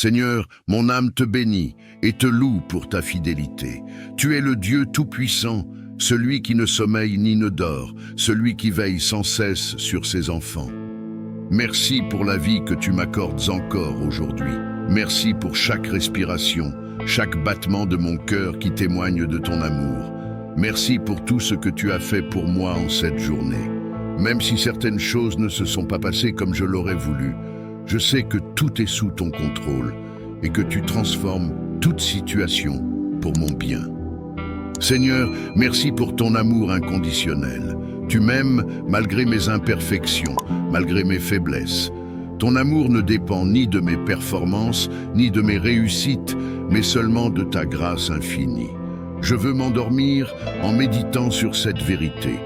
Seigneur, mon âme te bénit et te loue pour ta fidélité. Tu es le Dieu tout-puissant, celui qui ne sommeille ni ne dort, celui qui veille sans cesse sur ses enfants. Merci pour la vie que tu m'accordes encore aujourd'hui. Merci pour chaque respiration, chaque battement de mon cœur qui témoigne de ton amour. Merci pour tout ce que tu as fait pour moi en cette journée. Même si certaines choses ne se sont pas passées comme je l'aurais voulu, je sais que tout est sous ton contrôle et que tu transformes toute situation pour mon bien. Seigneur, merci pour ton amour inconditionnel. Tu m'aimes malgré mes imperfections, malgré mes faiblesses. Ton amour ne dépend ni de mes performances, ni de mes réussites, mais seulement de ta grâce infinie. Je veux m'endormir en méditant sur cette vérité.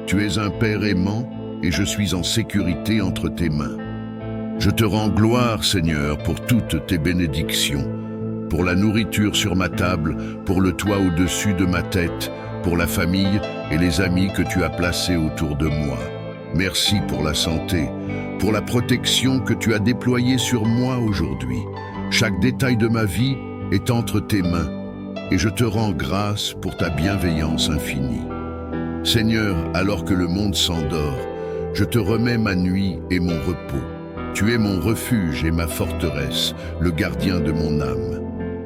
Tu es un Père aimant et je suis en sécurité entre tes mains. Je te rends gloire, Seigneur, pour toutes tes bénédictions, pour la nourriture sur ma table, pour le toit au-dessus de ma tête, pour la famille et les amis que tu as placés autour de moi. Merci pour la santé, pour la protection que tu as déployée sur moi aujourd'hui. Chaque détail de ma vie est entre tes mains et je te rends grâce pour ta bienveillance infinie. Seigneur, alors que le monde s'endort, je te remets ma nuit et mon repos. Tu es mon refuge et ma forteresse, le gardien de mon âme.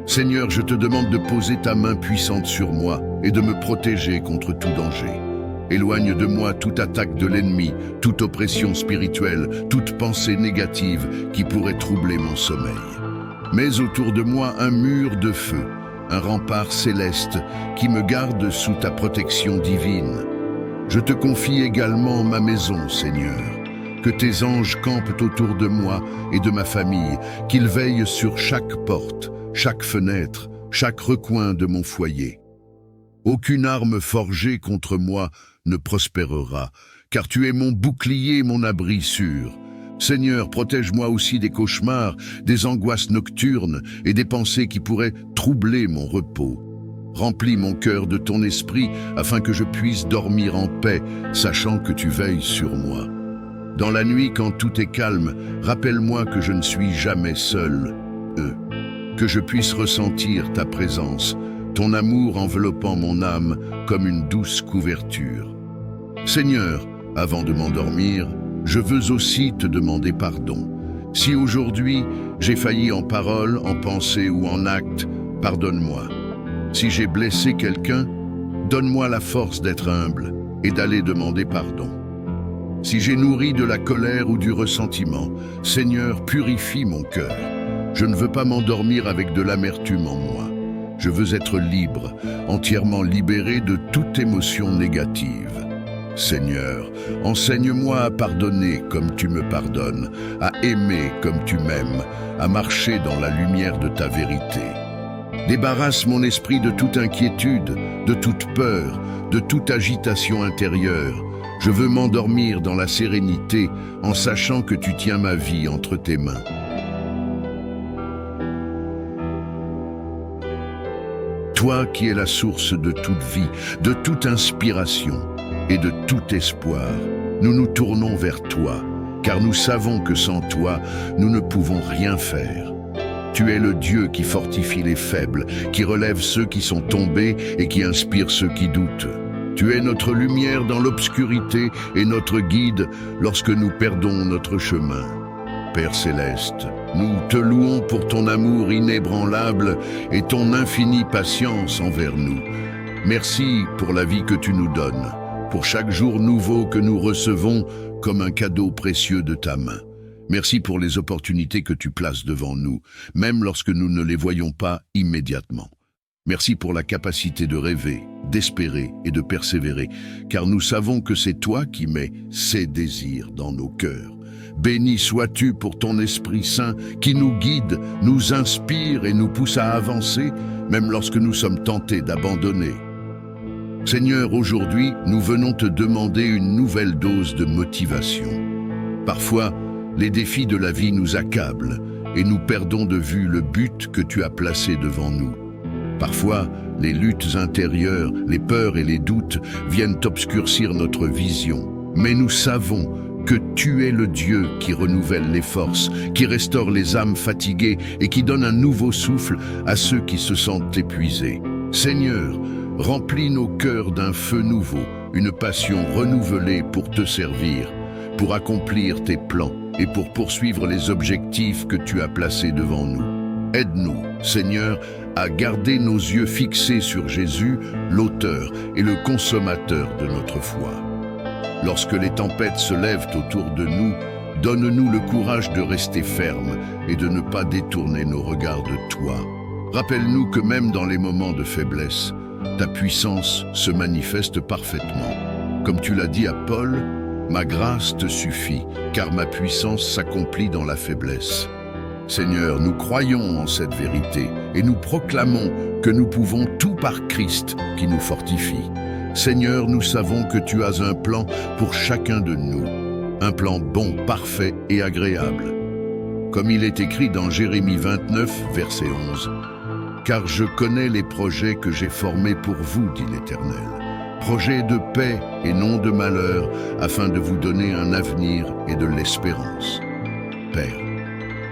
Seigneur, je te demande de poser ta main puissante sur moi et de me protéger contre tout danger. Éloigne de moi toute attaque de l'ennemi, toute oppression spirituelle, toute pensée négative qui pourrait troubler mon sommeil. Mets autour de moi un mur de feu, un rempart céleste qui me garde sous ta protection divine. Je te confie également ma maison, Seigneur. Que tes anges campent autour de moi et de ma famille, qu'ils veillent sur chaque porte, chaque fenêtre, chaque recoin de mon foyer. Aucune arme forgée contre moi ne prospérera, car tu es mon bouclier, mon abri sûr. Seigneur, protège-moi aussi des cauchemars, des angoisses nocturnes et des pensées qui pourraient troubler mon repos. Remplis mon cœur de ton esprit afin que je puisse dormir en paix, sachant que tu veilles sur moi. Dans la nuit, quand tout est calme, rappelle-moi que je ne suis jamais seul, que je puisse ressentir ta présence, ton amour enveloppant mon âme comme une douce couverture. Seigneur, avant de m'endormir, je veux aussi te demander pardon. Si aujourd'hui j'ai failli en parole, en pensée ou en acte, pardonne-moi. Si j'ai blessé quelqu'un, donne-moi la force d'être humble et d'aller demander pardon. Si j'ai nourri de la colère ou du ressentiment, Seigneur, purifie mon cœur. Je ne veux pas m'endormir avec de l'amertume en moi. Je veux être libre, entièrement libéré de toute émotion négative. Seigneur, enseigne-moi à pardonner comme tu me pardonnes, à aimer comme tu m'aimes, à marcher dans la lumière de ta vérité. Débarrasse mon esprit de toute inquiétude, de toute peur, de toute agitation intérieure. Je veux m'endormir dans la sérénité en sachant que tu tiens ma vie entre tes mains. Toi qui es la source de toute vie, de toute inspiration et de tout espoir, nous nous tournons vers toi, car nous savons que sans toi, nous ne pouvons rien faire. Tu es le Dieu qui fortifie les faibles, qui relève ceux qui sont tombés et qui inspire ceux qui doutent. Tu es notre lumière dans l'obscurité et notre guide lorsque nous perdons notre chemin. Père céleste, nous te louons pour ton amour inébranlable et ton infinie patience envers nous. Merci pour la vie que tu nous donnes, pour chaque jour nouveau que nous recevons comme un cadeau précieux de ta main. Merci pour les opportunités que tu places devant nous, même lorsque nous ne les voyons pas immédiatement. Merci pour la capacité de rêver, d'espérer et de persévérer, car nous savons que c'est toi qui mets ces désirs dans nos cœurs. Béni sois-tu pour ton Esprit Saint qui nous guide, nous inspire et nous pousse à avancer, même lorsque nous sommes tentés d'abandonner. Seigneur, aujourd'hui, nous venons te demander une nouvelle dose de motivation. Parfois, les défis de la vie nous accablent et nous perdons de vue le but que tu as placé devant nous. Parfois, les luttes intérieures, les peurs et les doutes viennent obscurcir notre vision. Mais nous savons que tu es le Dieu qui renouvelle les forces, qui restaure les âmes fatiguées et qui donne un nouveau souffle à ceux qui se sentent épuisés. Seigneur, remplis nos cœurs d'un feu nouveau, une passion renouvelée pour te servir, pour accomplir tes plans et pour poursuivre les objectifs que tu as placés devant nous. Aide-nous, Seigneur, à garder nos yeux fixés sur Jésus, l'auteur et le consommateur de notre foi. Lorsque les tempêtes se lèvent autour de nous, donne-nous le courage de rester ferme et de ne pas détourner nos regards de toi. Rappelle-nous que même dans les moments de faiblesse, ta puissance se manifeste parfaitement. Comme tu l'as dit à Paul, « Ma grâce te suffit, car ma puissance s'accomplit dans la faiblesse. » Seigneur, nous croyons en cette vérité et nous proclamons que nous pouvons tout par Christ qui nous fortifie. Seigneur, nous savons que tu as un plan pour chacun de nous, un plan bon, parfait et agréable. Comme il est écrit dans Jérémie 29, verset 11, « Car je connais les projets que j'ai formés pour vous, dit l'Éternel, projets de paix et non de malheur, afin de vous donner un avenir et de l'espérance. » Père,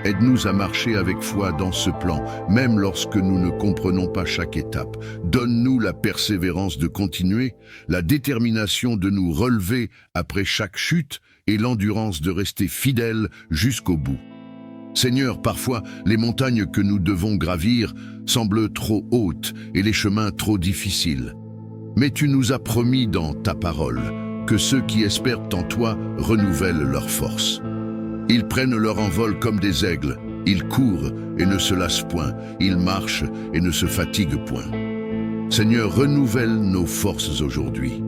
aide-nous à marcher avec foi dans ce plan, même lorsque nous ne comprenons pas chaque étape. Donne-nous la persévérance de continuer, la détermination de nous relever après chaque chute et l'endurance de rester fidèles jusqu'au bout. Seigneur, parfois, les montagnes que nous devons gravir semblent trop hautes et les chemins trop difficiles. Mais tu nous as promis dans ta parole que ceux qui espèrent en toi renouvellent leurs forces. Ils prennent leur envol comme des aigles, ils courent et ne se lassent point, ils marchent et ne se fatiguent point. Seigneur, renouvelle nos forces aujourd'hui.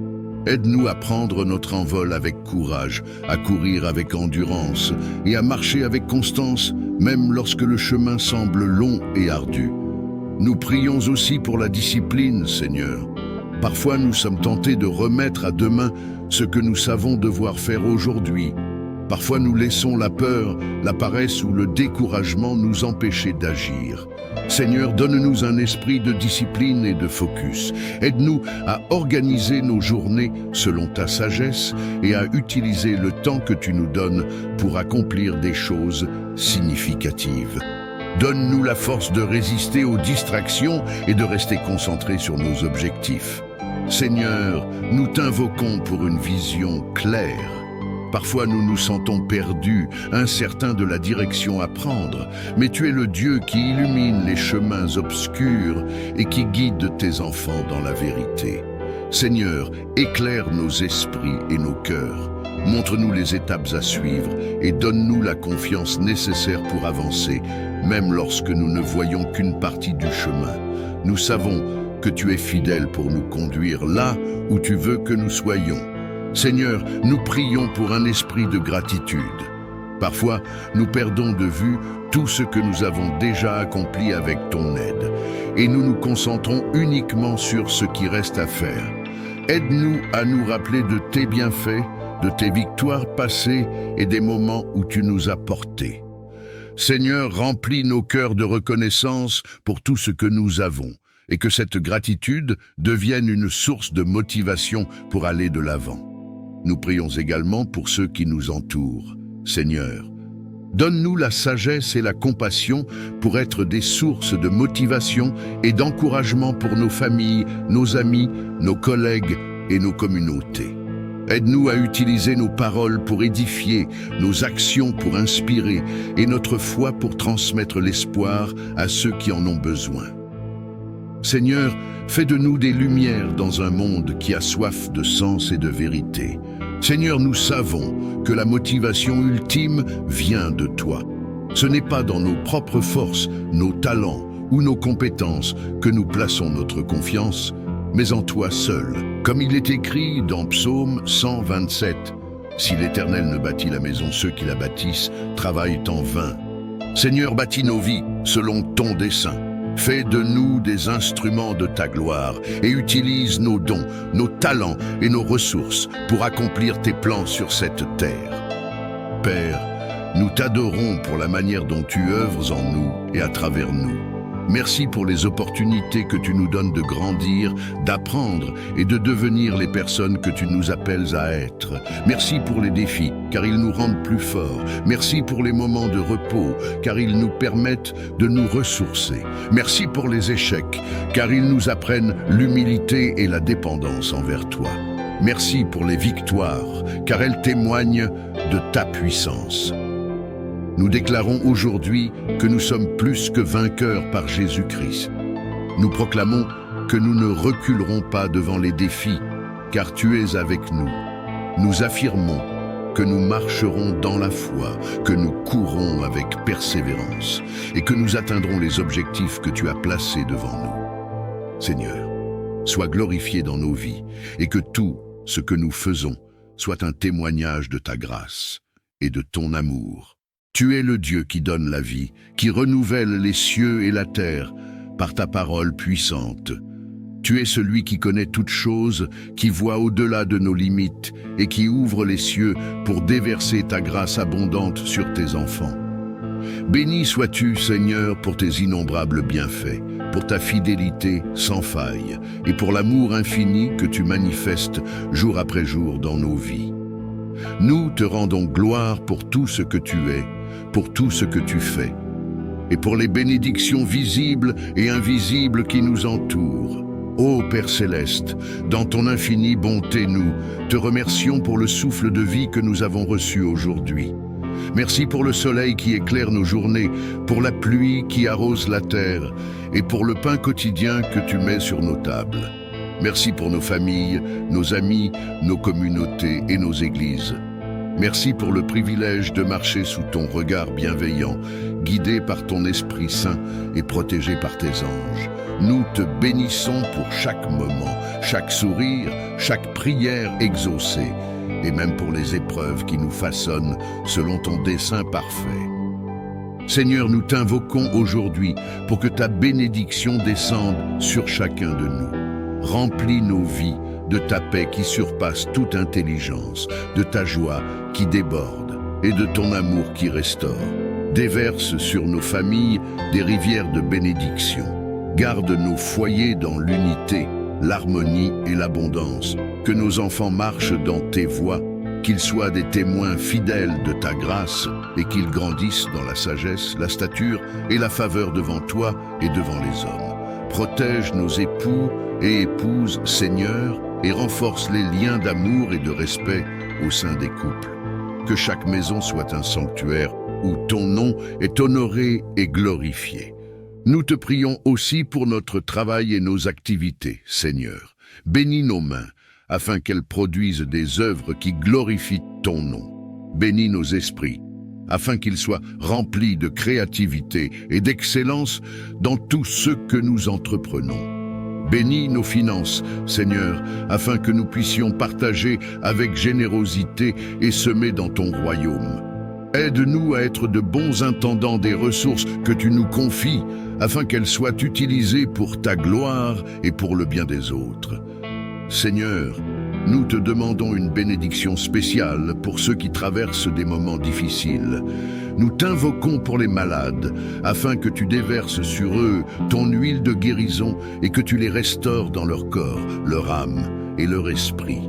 Aide-nous à prendre notre envol avec courage, à courir avec endurance et à marcher avec constance, même lorsque le chemin semble long et ardu. Nous prions aussi pour la discipline, Seigneur. Parfois, nous sommes tentés de remettre à demain ce que nous savons devoir faire aujourd'hui. Parfois, nous laissons la peur, la paresse ou le découragement nous empêcher d'agir. Seigneur, donne-nous un esprit de discipline et de focus. Aide-nous à organiser nos journées selon ta sagesse et à utiliser le temps que tu nous donnes pour accomplir des choses significatives. Donne-nous la force de résister aux distractions et de rester concentrés sur nos objectifs. Seigneur, nous t'invoquons pour une vision claire. Parfois nous nous sentons perdus, incertains de la direction à prendre, mais tu es le Dieu qui illumine les chemins obscurs et qui guide tes enfants dans la vérité. Seigneur, éclaire nos esprits et nos cœurs. Montre-nous les étapes à suivre et donne-nous la confiance nécessaire pour avancer, même lorsque nous ne voyons qu'une partie du chemin. Nous savons que tu es fidèle pour nous conduire là où tu veux que nous soyons. Seigneur, nous prions pour un esprit de gratitude. Parfois, nous perdons de vue tout ce que nous avons déjà accompli avec ton aide, et nous nous concentrons uniquement sur ce qui reste à faire. Aide-nous à nous rappeler de tes bienfaits, de tes victoires passées et des moments où tu nous as portés. Seigneur, remplis nos cœurs de reconnaissance pour tout ce que nous avons, et que cette gratitude devienne une source de motivation pour aller de l'avant. Nous prions également pour ceux qui nous entourent. Seigneur, donne-nous la sagesse et la compassion pour être des sources de motivation et d'encouragement pour nos familles, nos amis, nos collègues et nos communautés. Aide-nous à utiliser nos paroles pour édifier, nos actions pour inspirer et notre foi pour transmettre l'espoir à ceux qui en ont besoin. Seigneur, fais de nous des lumières dans un monde qui a soif de sens et de vérité. Seigneur, nous savons que la motivation ultime vient de toi. Ce n'est pas dans nos propres forces, nos talents ou nos compétences que nous plaçons notre confiance, mais en toi seul. Comme il est écrit dans Psaume 127, « Si l'Éternel ne bâtit la maison, ceux qui la bâtissent travaillent en vain. » Seigneur, bâtis nos vies selon ton dessein. Fais de nous des instruments de ta gloire et utilise nos dons, nos talents et nos ressources pour accomplir tes plans sur cette terre. Père, nous t'adorons pour la manière dont tu œuvres en nous et à travers nous. Merci pour les opportunités que tu nous donnes de grandir, d'apprendre et de devenir les personnes que tu nous appelles à être. Merci pour les défis, car ils nous rendent plus forts. Merci pour les moments de repos, car ils nous permettent de nous ressourcer. Merci pour les échecs, car ils nous apprennent l'humilité et la dépendance envers toi. Merci pour les victoires, car elles témoignent de ta puissance. Nous déclarons aujourd'hui que nous sommes plus que vainqueurs par Jésus-Christ. Nous proclamons que nous ne reculerons pas devant les défis, car tu es avec nous. Nous affirmons que nous marcherons dans la foi, que nous courrons avec persévérance et que nous atteindrons les objectifs que tu as placés devant nous. Seigneur, sois glorifié dans nos vies et que tout ce que nous faisons soit un témoignage de ta grâce et de ton amour. Tu es le Dieu qui donne la vie, qui renouvelle les cieux et la terre par ta parole puissante. Tu es celui qui connaît toutes choses, qui voit au-delà de nos limites et qui ouvre les cieux pour déverser ta grâce abondante sur tes enfants. Béni sois-tu, Seigneur, pour tes innombrables bienfaits, pour ta fidélité sans faille et pour l'amour infini que tu manifestes jour après jour dans nos vies. Nous te rendons gloire pour tout ce que tu es, pour tout ce que tu fais, et pour les bénédictions visibles et invisibles qui nous entourent. Ô Père Céleste, dans ton infinie bonté, nous te remercions pour le souffle de vie que nous avons reçu aujourd'hui. Merci pour le soleil qui éclaire nos journées, pour la pluie qui arrose la terre, et pour le pain quotidien que tu mets sur nos tables. Merci pour nos familles, nos amis, nos communautés et nos églises. Merci pour le privilège de marcher sous ton regard bienveillant, guidé par ton Esprit Saint et protégé par tes anges. Nous te bénissons pour chaque moment, chaque sourire, chaque prière exaucée, et même pour les épreuves qui nous façonnent selon ton dessein parfait. Seigneur, nous t'invoquons aujourd'hui pour que ta bénédiction descende sur chacun de nous. Remplis nos vies de ta paix qui surpasse toute intelligence, de ta joie qui déborde et de ton amour qui restaure. Déverse sur nos familles des rivières de bénédiction. Garde nos foyers dans l'unité, l'harmonie et l'abondance. Que nos enfants marchent dans tes voies, qu'ils soient des témoins fidèles de ta grâce et qu'ils grandissent dans la sagesse, la stature et la faveur devant toi et devant les hommes. Protège nos époux et épouses, Seigneur, et renforce les liens d'amour et de respect au sein des couples. Que chaque maison soit un sanctuaire où ton nom est honoré et glorifié. Nous te prions aussi pour notre travail et nos activités, Seigneur. Bénis nos mains, afin qu'elles produisent des œuvres qui glorifient ton nom. Bénis nos esprits, afin qu'ils soient remplis de créativité et d'excellence dans tout ce que nous entreprenons. Bénis nos finances, Seigneur, afin que nous puissions partager avec générosité et semer dans ton royaume. Aide-nous à être de bons intendants des ressources que tu nous confies, afin qu'elles soient utilisées pour ta gloire et pour le bien des autres. Seigneur, nous te demandons une bénédiction spéciale pour ceux qui traversent des moments difficiles. Nous t'invoquons pour les malades, afin que tu déverses sur eux ton huile de guérison et que tu les restaures dans leur corps, leur âme et leur esprit.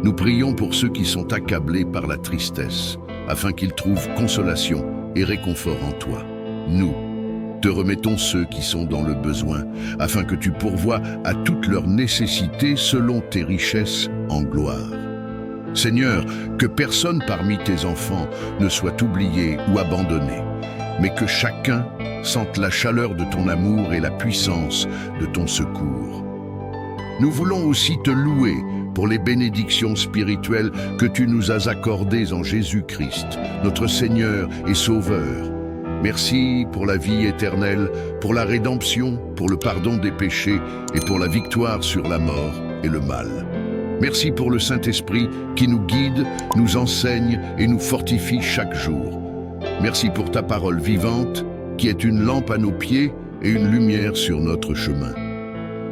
Nous prions pour ceux qui sont accablés par la tristesse, afin qu'ils trouvent consolation et réconfort en toi. Nous te remettons ceux qui sont dans le besoin, afin que tu pourvoies à toutes leurs nécessités selon tes richesses en gloire. Seigneur, que personne parmi tes enfants ne soit oublié ou abandonné, mais que chacun sente la chaleur de ton amour et la puissance de ton secours. Nous voulons aussi te louer pour les bénédictions spirituelles que tu nous as accordées en Jésus-Christ, notre Seigneur et Sauveur. Merci pour la vie éternelle, pour la rédemption, pour le pardon des péchés et pour la victoire sur la mort et le mal. Merci pour le Saint-Esprit qui nous guide, nous enseigne et nous fortifie chaque jour. Merci pour ta parole vivante qui est une lampe à nos pieds et une lumière sur notre chemin.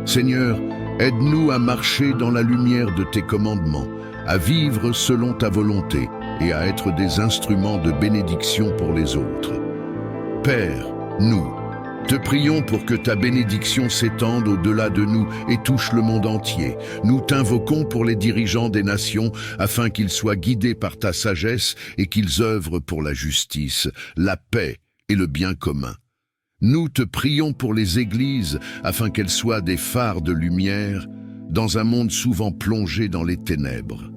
Seigneur, aide-nous à marcher dans la lumière de tes commandements, à vivre selon ta volonté et à être des instruments de bénédiction pour les autres. Père, nous Te prions pour que ta bénédiction s'étende au-delà de nous et touche le monde entier. Nous t'invoquons pour les dirigeants des nations, afin qu'ils soient guidés par ta sagesse et qu'ils œuvrent pour la justice, la paix et le bien commun. Nous te prions pour les églises, afin qu'elles soient des phares de lumière, dans un monde souvent plongé dans les ténèbres.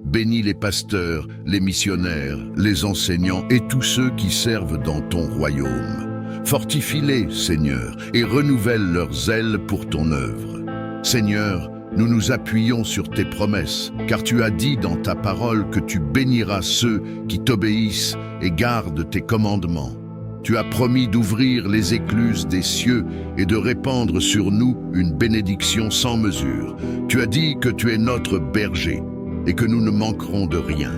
Bénis les pasteurs, les missionnaires, les enseignants et tous ceux qui servent dans ton royaume. Fortifie-les, Seigneur, et renouvelle leurs ailes pour ton œuvre. Seigneur, nous nous appuyons sur tes promesses, car tu as dit dans ta parole que tu béniras ceux qui t'obéissent et gardent tes commandements. Tu as promis d'ouvrir les écluses des cieux et de répandre sur nous une bénédiction sans mesure. Tu as dit que tu es notre berger et que nous ne manquerons de rien.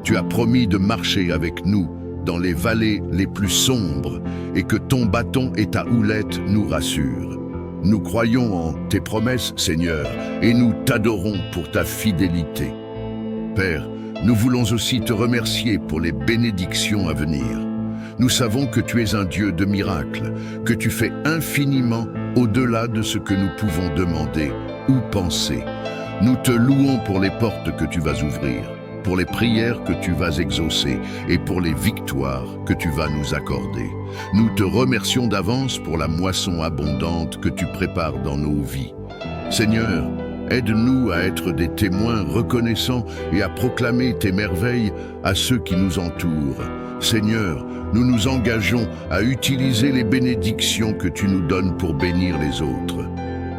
Tu as promis de marcher avec nous dans les vallées les plus sombres et que ton bâton et ta houlette nous rassurent. Nous croyons en tes promesses, Seigneur, et nous t'adorons pour ta fidélité. Père, nous voulons aussi te remercier pour les bénédictions à venir. Nous savons que tu es un Dieu de miracles, que tu fais infiniment au-delà de ce que nous pouvons demander ou penser. Nous te louons pour les portes que tu vas ouvrir, pour les prières que tu vas exaucer et pour les victoires que tu vas nous accorder. Nous te remercions d'avance pour la moisson abondante que tu prépares dans nos vies. Seigneur, aide-nous à être des témoins reconnaissants et à proclamer tes merveilles à ceux qui nous entourent. Seigneur, nous nous engageons à utiliser les bénédictions que tu nous donnes pour bénir les autres.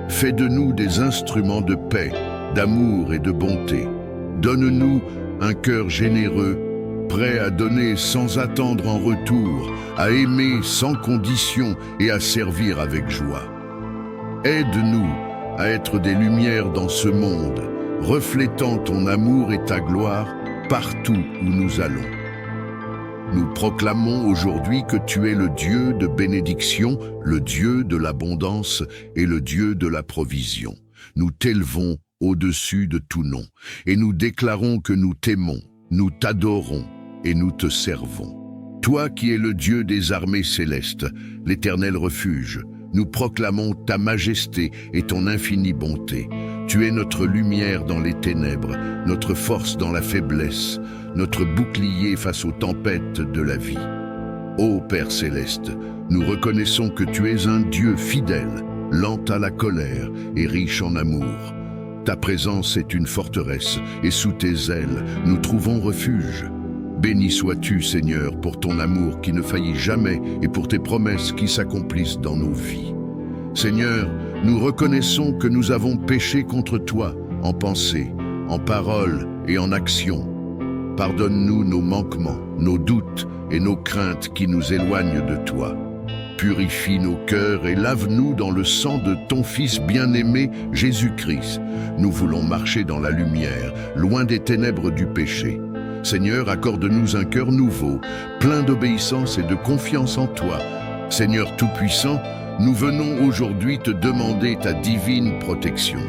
Fais de nous des instruments de paix, d'amour et de bonté. Donne-nous un cœur généreux, prêt à donner sans attendre en retour, à aimer sans condition et à servir avec joie. Aide-nous à être des lumières dans ce monde, reflétant ton amour et ta gloire partout où nous allons. Nous proclamons aujourd'hui que tu es le Dieu de bénédiction, le Dieu de l'abondance et le Dieu de la provision. Nous t'élevons au-dessus de tout nom, et nous déclarons que nous t'aimons, nous t'adorons et nous te servons. Toi qui es le Dieu des armées célestes, l'éternel refuge, nous proclamons ta majesté et ton infinie bonté. Tu es notre lumière dans les ténèbres, notre force dans la faiblesse, notre bouclier face aux tempêtes de la vie. Ô Père céleste, nous reconnaissons que tu es un Dieu fidèle, lent à la colère et riche en amour. Ta présence est une forteresse, et sous tes ailes, nous trouvons refuge. Béni sois-tu, Seigneur, pour ton amour qui ne faillit jamais et pour tes promesses qui s'accomplissent dans nos vies. Seigneur, nous reconnaissons que nous avons péché contre toi, en pensée, en parole et en action. Pardonne-nous nos manquements, nos doutes et nos craintes qui nous éloignent de toi. Purifie nos cœurs et lave-nous dans le sang de ton Fils bien-aimé, Jésus-Christ. Nous voulons marcher dans la lumière, loin des ténèbres du péché. Seigneur, accorde-nous un cœur nouveau, plein d'obéissance et de confiance en toi. Seigneur Tout-Puissant, nous venons aujourd'hui te demander ta divine protection.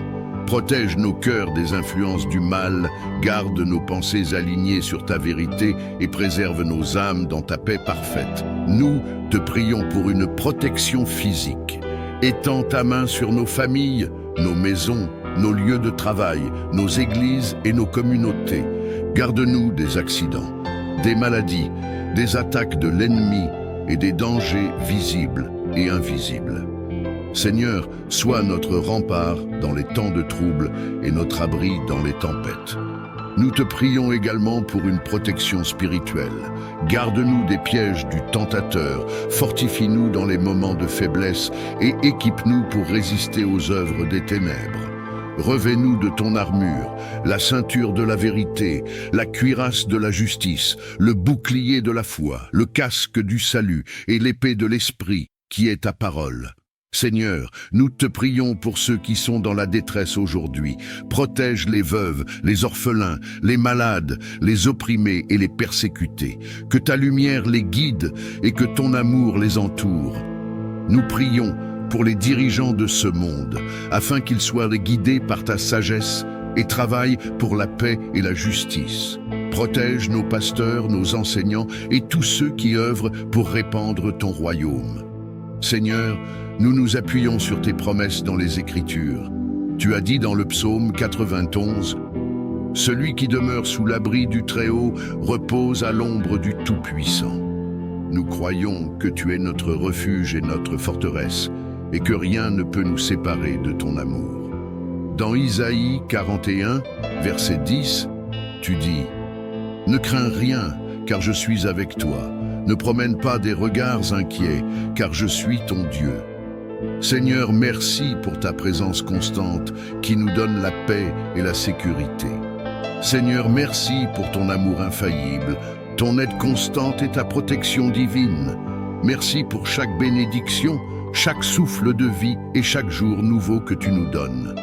Protège nos cœurs des influences du mal, garde nos pensées alignées sur ta vérité et préserve nos âmes dans ta paix parfaite. Nous te prions pour une protection physique. Étends ta main sur nos familles, nos maisons, nos lieux de travail, nos églises et nos communautés. Garde-nous des accidents, des maladies, des attaques de l'ennemi et des dangers visibles et invisibles. Seigneur, sois notre rempart dans les temps de trouble et notre abri dans les tempêtes. Nous te prions également pour une protection spirituelle. Garde-nous des pièges du tentateur, fortifie-nous dans les moments de faiblesse et équipe-nous pour résister aux œuvres des ténèbres. Revêt-nous de ton armure, la ceinture de la vérité, la cuirasse de la justice, le bouclier de la foi, le casque du salut et l'épée de l'esprit, qui est ta parole. Seigneur, nous te prions pour ceux qui sont dans la détresse aujourd'hui. Protège les veuves, les orphelins, les malades, les opprimés et les persécutés. Que ta lumière les guide et que ton amour les entoure. Nous prions pour les dirigeants de ce monde, afin qu'ils soient guidés par ta sagesse et travaillent pour la paix et la justice. Protège nos pasteurs, nos enseignants et tous ceux qui œuvrent pour répandre ton royaume. Seigneur, nous nous appuyons sur tes promesses dans les Écritures. Tu as dit dans le psaume 91, « Celui qui demeure sous l'abri du Très-Haut repose à l'ombre du Tout-Puissant. » Nous croyons que tu es notre refuge et notre forteresse, et que rien ne peut nous séparer de ton amour. Dans Isaïe 41, verset 10, tu dis, « Ne crains rien, car je suis avec toi. Ne promène pas des regards inquiets, car je suis ton Dieu. » Seigneur, merci pour ta présence constante qui nous donne la paix et la sécurité. Seigneur, merci pour ton amour infaillible, ton aide constante et ta protection divine. Merci pour chaque bénédiction, chaque souffle de vie et chaque jour nouveau que tu nous donnes.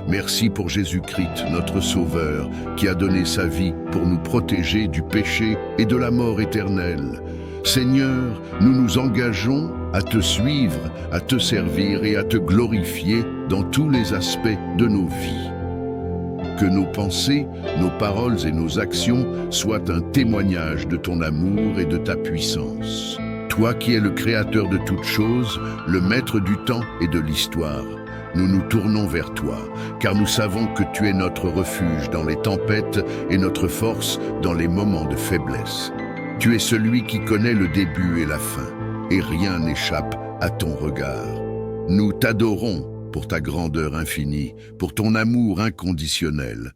Merci pour Jésus-Christ, notre Sauveur, qui a donné sa vie pour nous protéger du péché et de la mort éternelle. Seigneur, nous nous engageons à te suivre, à te servir et à te glorifier dans tous les aspects de nos vies. Que nos pensées, nos paroles et nos actions soient un témoignage de ton amour et de ta puissance. Toi qui es le Créateur de toutes choses, le Maître du temps et de l'histoire, nous nous tournons vers toi, car nous savons que tu es notre refuge dans les tempêtes et notre force dans les moments de faiblesse. Tu es celui qui connaît le début et la fin, et rien n'échappe à ton regard. Nous t'adorons pour ta grandeur infinie, pour ton amour inconditionnel,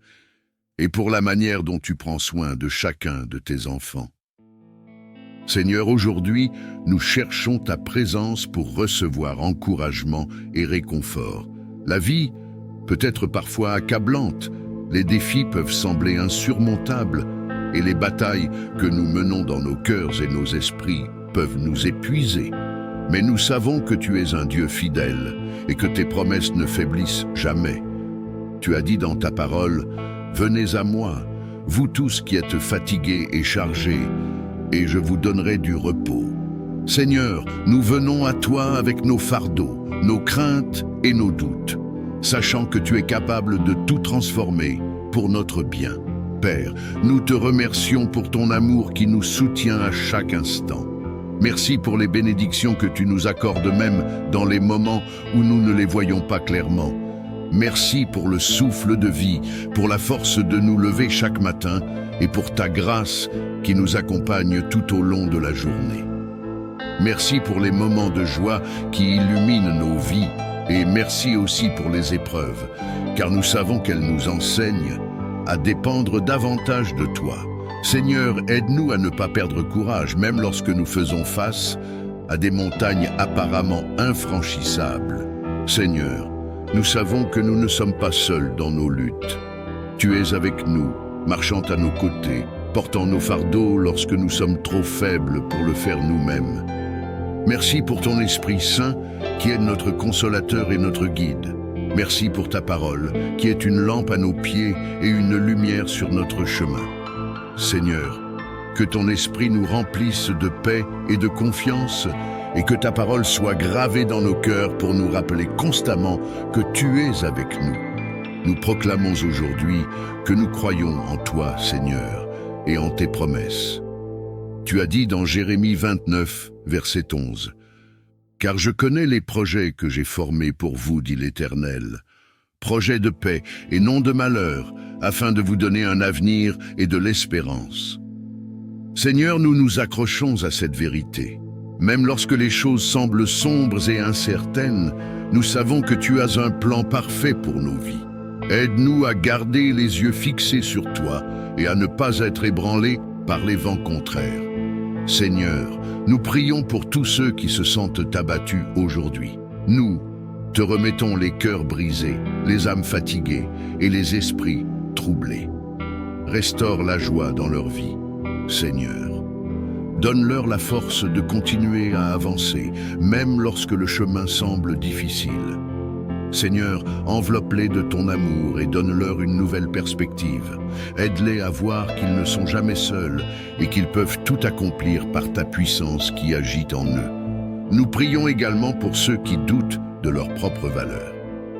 et pour la manière dont tu prends soin de chacun de tes enfants. Seigneur, aujourd'hui, nous cherchons ta présence pour recevoir encouragement et réconfort. La vie peut être parfois accablante, les défis peuvent sembler insurmontables, et les batailles que nous menons dans nos cœurs et nos esprits peuvent nous épuiser. Mais nous savons que tu es un Dieu fidèle et que tes promesses ne faiblissent jamais. Tu as dit dans ta parole, « Venez à moi, vous tous qui êtes fatigués et chargés, et je vous donnerai du repos. » Seigneur, nous venons à toi avec nos fardeaux, nos craintes et nos doutes, sachant que tu es capable de tout transformer pour notre bien. Père, nous te remercions pour ton amour qui nous soutient à chaque instant. Merci pour les bénédictions que tu nous accordes même dans les moments où nous ne les voyons pas clairement. Merci pour le souffle de vie, pour la force de nous lever chaque matin et pour ta grâce qui nous accompagne tout au long de la journée. Merci pour les moments de joie qui illuminent nos vies et merci aussi pour les épreuves, car nous savons qu'elles nous enseignent à dépendre davantage de toi. Seigneur, aide-nous à ne pas perdre courage, même lorsque nous faisons face à des montagnes apparemment infranchissables. Seigneur, nous savons que nous ne sommes pas seuls dans nos luttes. Tu es avec nous, marchant à nos côtés, portant nos fardeaux lorsque nous sommes trop faibles pour le faire nous-mêmes. Merci pour ton Esprit Saint, qui est notre consolateur et notre guide. Merci pour ta parole, qui est une lampe à nos pieds et une lumière sur notre chemin. Seigneur, que ton esprit nous remplisse de paix et de confiance, et que ta parole soit gravée dans nos cœurs pour nous rappeler constamment que tu es avec nous. Nous proclamons aujourd'hui que nous croyons en toi, Seigneur, et en tes promesses. Tu as dit dans Jérémie 29, verset 11, « Car je connais les projets que j'ai formés pour vous, dit l'Éternel, projets de paix et non de malheur, afin de vous donner un avenir et de l'espérance. » Seigneur, nous nous accrochons à cette vérité. Même lorsque les choses semblent sombres et incertaines, nous savons que tu as un plan parfait pour nos vies. Aide-nous à garder les yeux fixés sur toi et à ne pas être ébranlés par les vents contraires. Seigneur, nous prions pour tous ceux qui se sentent abattus aujourd'hui. Nous te remettons les cœurs brisés, les âmes fatiguées et les esprits troublés. Restaure la joie dans leur vie, Seigneur. Donne-leur la force de continuer à avancer, même lorsque le chemin semble difficile. Seigneur, enveloppe-les de ton amour et donne-leur une nouvelle perspective. Aide-les à voir qu'ils ne sont jamais seuls et qu'ils peuvent tout accomplir par ta puissance qui agit en eux. Nous prions également pour ceux qui doutent de leur propre valeur.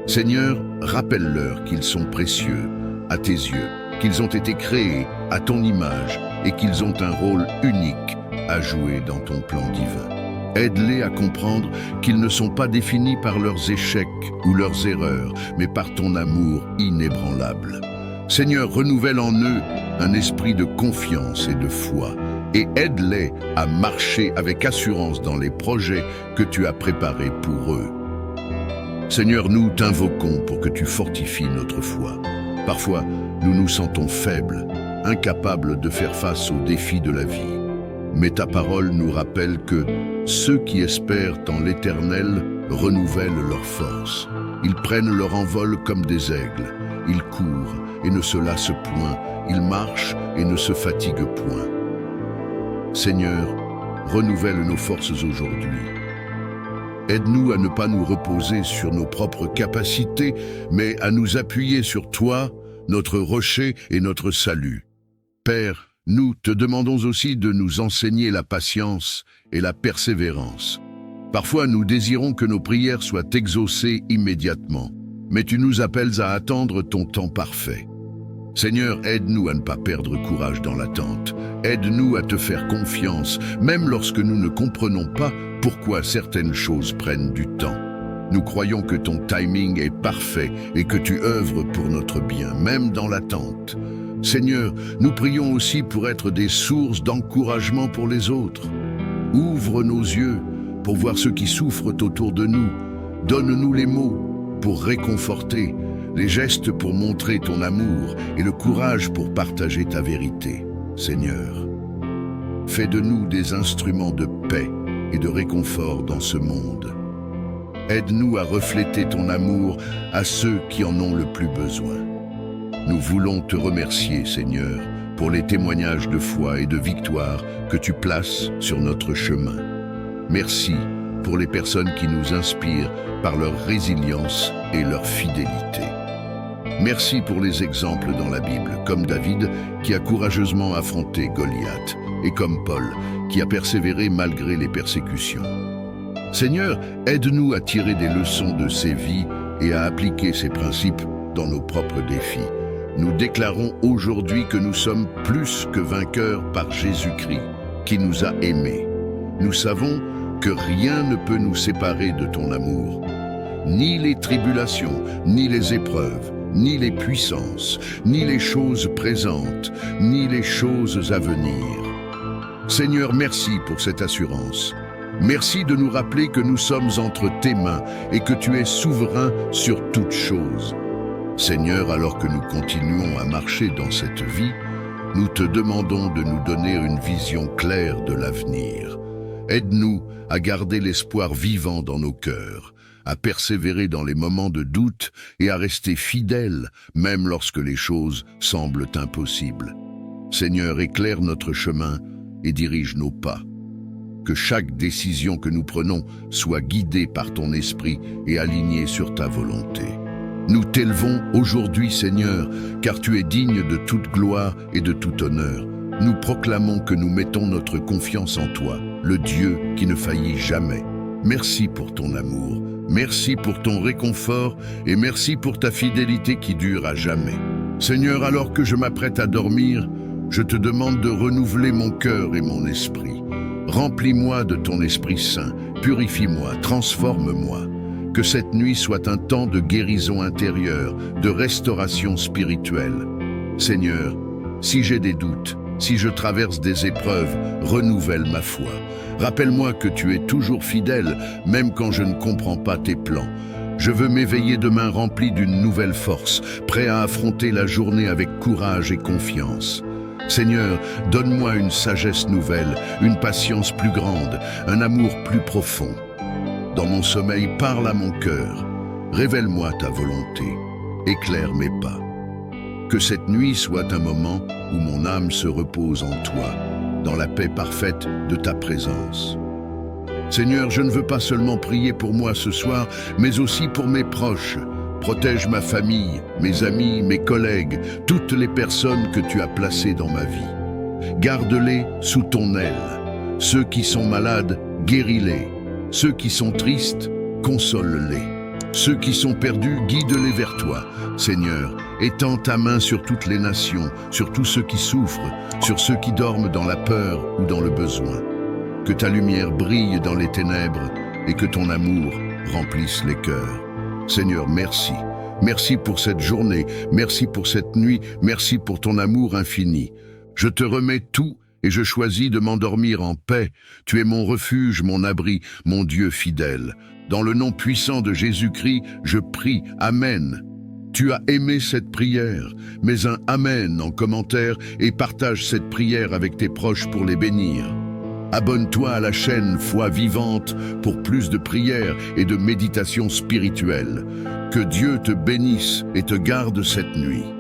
Seigneur, rappelle-leur qu'ils sont précieux à tes yeux, qu'ils ont été créés à ton image et qu'ils ont un rôle unique à jouer dans ton plan divin. Aide-les à comprendre qu'ils ne sont pas définis par leurs échecs ou leurs erreurs, mais par ton amour inébranlable. Seigneur, renouvelle en eux un esprit de confiance et de foi, et aide-les à marcher avec assurance dans les projets que tu as préparés pour eux. Seigneur, nous t'invoquons pour que tu fortifies notre foi. Parfois, nous nous sentons faibles, incapables de faire face aux défis de la vie. Mais ta parole nous rappelle que ceux qui espèrent en l'Éternel renouvellent leurs forces. Ils prennent leur envol comme des aigles. Ils courent et ne se lassent point. Ils marchent et ne se fatiguent point. Seigneur, renouvelle nos forces aujourd'hui. Aide-nous à ne pas nous reposer sur nos propres capacités, mais à nous appuyer sur toi, notre rocher et notre salut. Père, nous te demandons aussi de nous enseigner la patience et la persévérance. Parfois, nous désirons que nos prières soient exaucées immédiatement, mais tu nous appelles à attendre ton temps parfait. Seigneur, aide-nous à ne pas perdre courage dans l'attente. Aide-nous à te faire confiance, même lorsque nous ne comprenons pas pourquoi certaines choses prennent du temps. Nous croyons que ton timing est parfait et que tu œuvres pour notre bien, même dans l'attente. Seigneur, nous prions aussi pour être des sources d'encouragement pour les autres. Ouvre nos yeux pour voir ceux qui souffrent autour de nous. Donne-nous les mots pour réconforter, les gestes pour montrer ton amour et le courage pour partager ta vérité. Seigneur, fais de nous des instruments de paix et de réconfort dans ce monde. Aide-nous à refléter ton amour à ceux qui en ont le plus besoin. Nous voulons te remercier, Seigneur, pour les témoignages de foi et de victoire que tu places sur notre chemin. Merci pour les personnes qui nous inspirent par leur résilience et leur fidélité. Merci pour les exemples dans la Bible, comme David qui a courageusement affronté Goliath, et comme Paul qui a persévéré malgré les persécutions. Seigneur, aide-nous à tirer des leçons de ces vies et à appliquer ces principes dans nos propres défis. Nous déclarons aujourd'hui que nous sommes plus que vainqueurs par Jésus-Christ, qui nous a aimés. Nous savons que rien ne peut nous séparer de ton amour. Ni les tribulations, ni les épreuves, ni les puissances, ni les choses présentes, ni les choses à venir. Seigneur, merci pour cette assurance. Merci de nous rappeler que nous sommes entre tes mains et que tu es souverain sur toutes choses. Seigneur, alors que nous continuons à marcher dans cette vie, nous te demandons de nous donner une vision claire de l'avenir. Aide-nous à garder l'espoir vivant dans nos cœurs, à persévérer dans les moments de doute et à rester fidèles, même lorsque les choses semblent impossibles. Seigneur, éclaire notre chemin et dirige nos pas. Que chaque décision que nous prenons soit guidée par ton esprit et alignée sur ta volonté. Nous t'élevons aujourd'hui, Seigneur, car tu es digne de toute gloire et de tout honneur. Nous proclamons que nous mettons notre confiance en toi, le Dieu qui ne faillit jamais. Merci pour ton amour, merci pour ton réconfort et merci pour ta fidélité qui dure à jamais. Seigneur, alors que je m'apprête à dormir, je te demande de renouveler mon cœur et mon esprit. Remplis-moi de ton Esprit Saint, purifie-moi, transforme-moi. Que cette nuit soit un temps de guérison intérieure, de restauration spirituelle. Seigneur, si j'ai des doutes, si je traverse des épreuves, renouvelle ma foi. Rappelle-moi que tu es toujours fidèle, même quand je ne comprends pas tes plans. Je veux m'éveiller demain rempli d'une nouvelle force, prêt à affronter la journée avec courage et confiance. Seigneur, donne-moi une sagesse nouvelle, une patience plus grande, un amour plus profond. Dans mon sommeil, parle à mon cœur. Révèle-moi ta volonté. Éclaire mes pas. Que cette nuit soit un moment où mon âme se repose en toi, dans la paix parfaite de ta présence. Seigneur, je ne veux pas seulement prier pour moi ce soir, mais aussi pour mes proches. Protège ma famille, mes amis, mes collègues, toutes les personnes que tu as placées dans ma vie. Garde-les sous ton aile. Ceux qui sont malades, guéris-les. Ceux qui sont tristes, console-les. Ceux qui sont perdus, guide-les vers toi. Seigneur, étends ta main sur toutes les nations, sur tous ceux qui souffrent, sur ceux qui dorment dans la peur ou dans le besoin. que ta lumière brille dans les ténèbres et que ton amour remplisse les cœurs. Seigneur, merci. Merci pour cette journée, merci pour cette nuit, merci pour ton amour infini. Je te remets tout et je choisis de m'endormir en paix. Tu es mon refuge, mon abri, mon Dieu fidèle. Dans le nom puissant de Jésus-Christ, je prie. Amen. Tu as aimé cette prière, mets un Amen en commentaire et partage cette prière avec tes proches pour les bénir. Abonne-toi à la chaîne Foi Vivante pour plus de prières et de méditations spirituelles. Que Dieu te bénisse et te garde cette nuit.